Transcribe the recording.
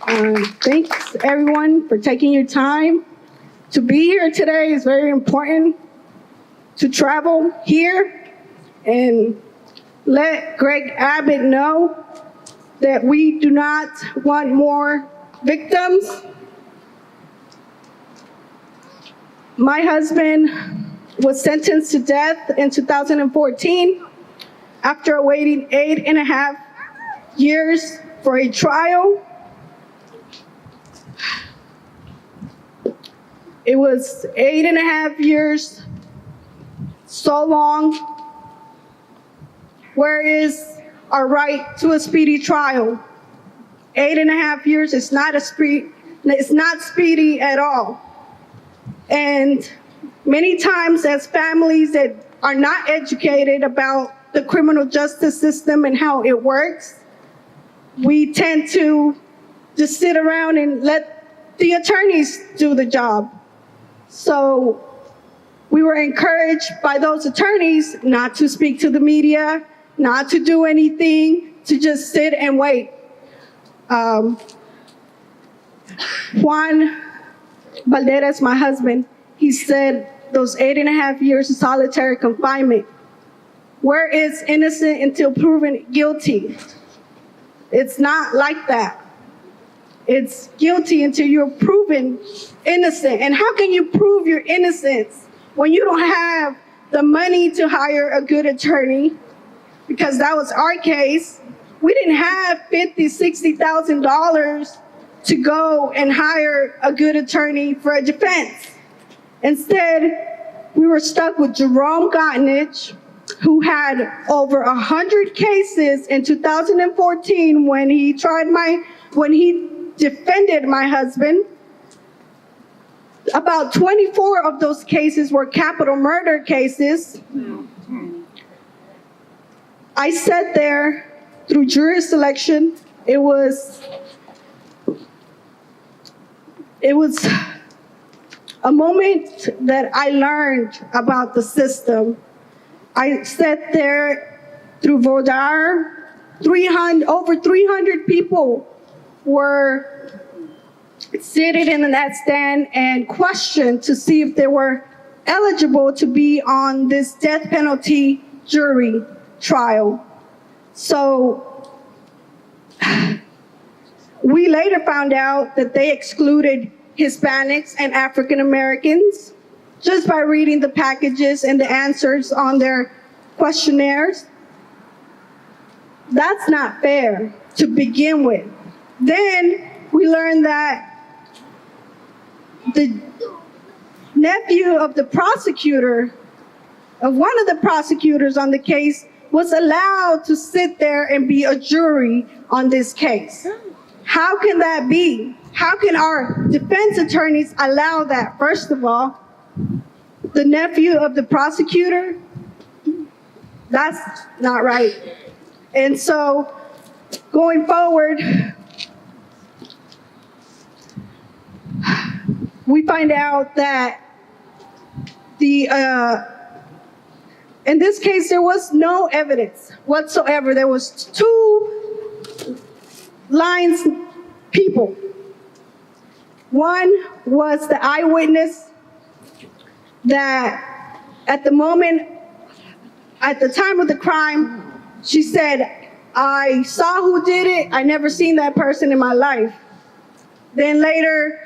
Thanks everyone for taking your time. To be here today is very important. To travel here and let Greg Abbott know that we do not want more victims. My husband was sentenced to death in 2014 after waiting 8.5 years for a trial. It was 8.5 years, so long. Where is our right to a speedy trial? 8.5 years is not it's not speedy at all. And many times as families that are not educated about the criminal justice system and how it works, we tend to just sit around and let the attorneys do the job. So we were encouraged by those attorneys not to speak to the media, not to do anything, to just sit and wait. Juan Balderas, my husband, he said those 8.5 years of solitary confinement. Where is innocent until proven guilty? It's not like that. It's guilty until you're proven innocent. And how can you prove your innocence when you don't have the money to hire a good attorney? Because that was our case. We didn't have $50,000, $60,000 to go and hire a good attorney for a defense. Instead, we were stuck with Jerome Gotnich, who had over 100 cases in 2014 when he defended my husband. About 24 of those cases were capital murder cases. I sat there through jury selection. It was a moment that I learned about the system. I sat there through voir dire. Over 300 people were seated in that stand and questioned to see if they were eligible to be on this death penalty jury trial. So we later found out that they excluded Hispanics and African Americans just by reading the packages and the answers on their questionnaires. That's not fair to begin with. Then we learned that the nephew of the prosecutor, of one of the prosecutors on the case, was allowed to sit there and be a jury on this case. How can that be? How can our defense attorneys allow that? First of all, the nephew of the prosecutor, that's not right. And so going forward, we find out that in this case, there was no evidence whatsoever. There was 2 lines people. One was the eyewitness that at the time of the crime, she said, I saw who did it. I never seen that person in my life. Then later,